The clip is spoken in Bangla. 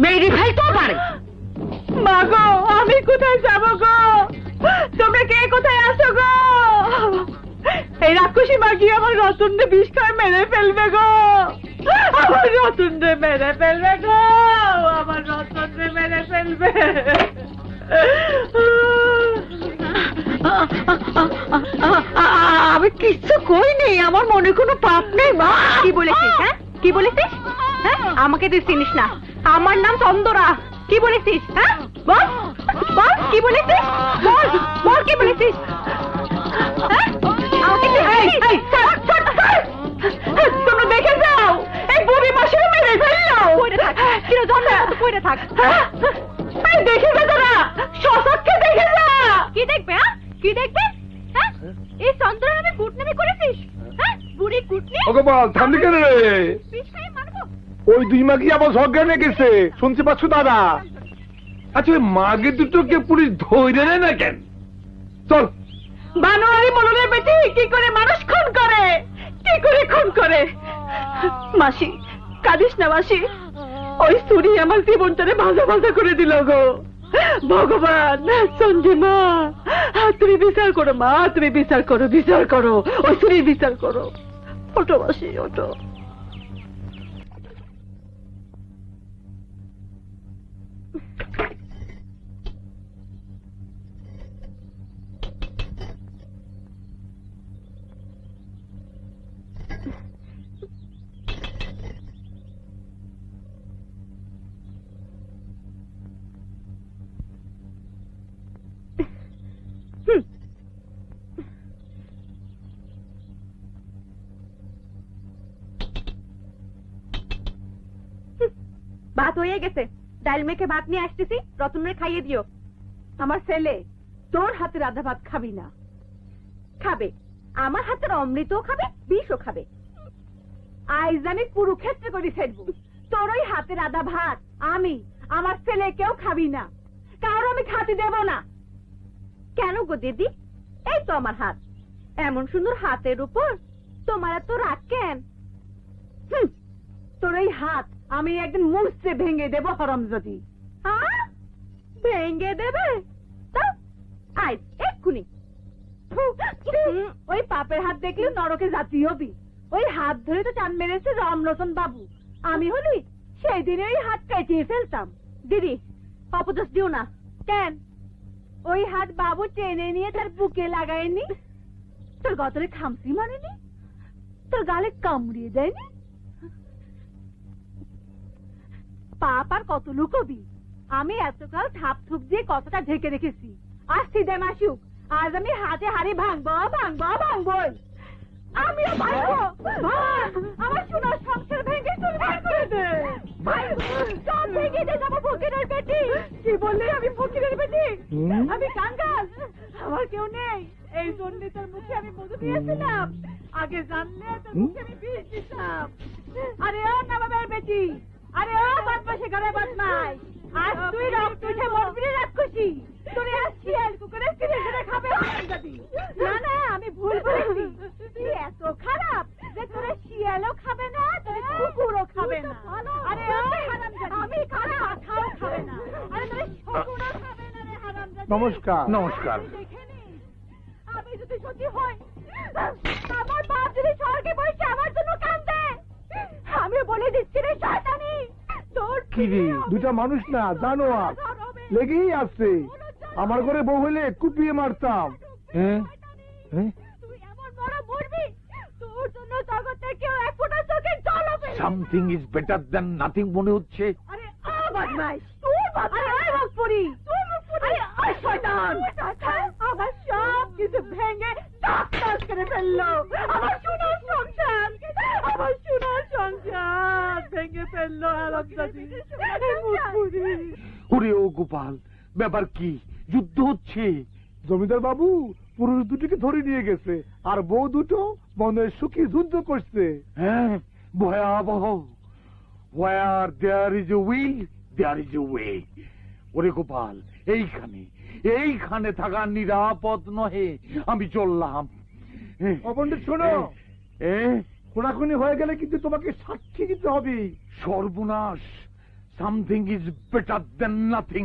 মেরে ফেলতেও পারে। মা গো, আমি কোথায় যাব গো? তোমরা কে কোথায় আছো গো? এই রাক্ষসী মাগি আমার রতনকে বিষ খায় মেরে ফেলবে গো। আমার রতনকে মেরে ফেলবে গো। আমার রতনকে মেরে ফেলবে। আমি কিচ্ছু কইনি, আমার মনে কোনো পাপ নেই মা। কি বলেছিস? হ্যাঁ, কি বলেছিস? হ্যাঁ, আমাকে তুই চিনিস না। আমার নাম চন্দরা। কি বলেছিস? হ্যাঁ, বল বল, কি বলেছিস? বল বল, কি বলেছিস? হ্যাঁ, আমাকে তুই তোমরা দেখে যাও, এই বুড়ি মাসে মেরে ফেললো। পড়ে থাক, কিরে জন্মের মতো পড়ে থাক। দেখে যা তোরা, সচক্ষে দেখে যা। কি দেখবে? হ্যাঁ, কি দেখবে? হ্যাঁ, এই চন্দ্র নামে কুটনামি করেছিস? হ্যাঁ, বুড়ি কুটনি। ওগো বল, থামলি কেন রে? বিষ খাই মারবো। ওই দুই মাগি আবার ঝগড়া গেছে, শুনতে পাচ্ছ দাদা? আচ্ছা ওই মাগে দুটোকে পুলিশ ধরে নেয় না কেন? চল। বানোয়ারি মলনের বেটি কি করে মানুষ খুন করে, কি করে খুন করে? মাসি, কাঁদিস না মাসি। ওই চুরি আমার জীবনটারে ভাজা ভাজা করে দিল গো। ভগবান, চন্দ্রিমা, তুমি বিচার করো মা, তুমি বিচার করো, বিচার করো, ওই চুরির বিচার করো। ওঠো মাসি, ওঠো। ভাত হয়ে গেছে, ডাল মেখে ভাত নিয়ে আসতেছি, রতনরে খাইয়ে দিও। আমার ছেলে তোর হাতের আধা ভাত খাবি না। খাবে, আমার হাতের অমৃতও খাবে, বিষও খাবে। আজ আমি কুরুক্ষেত্র করে ফেলবো। তোর ওই হাতের আধা ভাত আমি আমার ছেলে কেউ খাবি না, কারো আমি খাতে দেব না। কেন গো দিদি? এই তো আমার হাত, এমন সুন্দর হাতের উপর তোমার এত রাগ কেন? তোর এই হাত আমি একদিন মুছতে ভেঙে দেব হারামজাদি। হ্যাঁ, ভেঙে দেবে? আয় এক্ষুনি। ওই পাপের হাত দেখলে নরকে জাতি হবি। ওই হাত ধরে তো টান মেরেছে রামলোচন বাবু। আমি হলি সেই দিনে ওই হাত কেটে ফেলতাম। দিদি, অপদোষ দিও না। কেন? ওই হাত বাবু টেনে নিয়ে তার বুকে লাগায়নি? তোর গতরে খামসি মারেনি? তোর গালে কামড়িয়ে দেয়নি? পাপ আর কত লুকবি? আমি এতকাল থাপ থুপ দিয়ে কতটা ঢেকে রেখেছি। আসছি দে মাসুক, আজ আমি হাতে হাড়ি ভাঙবো ভাঙবো ভাঙবই। আমিও ভাঙবো। আমার সোনার সংসার ভেঙে চুরমার করে দে। সব ভেঙে দে, যাবো ফকিরের বেটি। কি বললি আমি ফকিরের বেটি? আমি কাঙ্গাল, আমার কেউ নেই। এই জন্য তোর মুখে আমি মধু দিয়েছিলাম। আগে জানলে তোর মুখে আমি বিষ দিতাম। আরে ও নবাবের বেটি, আরে ও বদমাশি ঘরে বদমাই, আজ তুই রক্ত উঠে মরবি রে রাক্ষসী। তোরে আজ শিয়াল কুকুরে ফিরে ফিরে খাবে হারামজাদি। না না, আমি ভুল বলেছি। তুই এত খারাপ যে তোরে শিয়ালও খাবে না, তোরে কুকুরও খাবে না। আরে ও হারামজাদি, আমি খারাপ, খাও খাবে না। আরে তোরে কুকুরও খাবে না রে হারামজাদি। নমস্কার। নমস্কার। আমি যদি সত্যি হই, আমার বাপ যদি স্বর্গে বসে আমার জন্য কাঁদে, আমি বলে দিচ্ছি রে শয়তানি, তোর কি রে, দুটা মানুষ না জানো আর লেগেই আসছে। আমার ঘরে বউ হলে কুপিয়ে মারতাম। হ্যাঁ, তুই এমন বড় মরবি, তোর জন্য জগতে কেউ এক ফোঁটা চোখের জল হবে। Something is better than nothing মনে হচ্ছে। আরে আ বদমাইশ, তুই বদমাইশ, আরে মুখপুরি, তুই মুখপুরি, আরে আ শয়তান, আমার সব কিছু ভেঙে টাস করে ফেললো। আমার সোনার সংসার, আমার সোনার সংসার ভেঙে ফেললো হারামজাদি মুখপুরি। ওরে ও গোপাল, ব্যাপার কি? যুদ্ধ হচ্ছে? জমিদার বাবু পুরুষ দুটিকে ধরে নিয়ে গেছে, আর বউ দুটো মনের সুখী যুদ্ধ করছে। হ্যাঁ, ভয়াবহ। Where there is a will, there is a way. ওরে গোপাল, এইখানে থাকা নিরাপদ নহে, আমি চললাম। অপণ্ডিত শোনো, খুনাখুনি হয়ে গেলে কিন্তু তোমাকে সাক্ষী দিতে হবে। সর্বনাশ, something is better then nothing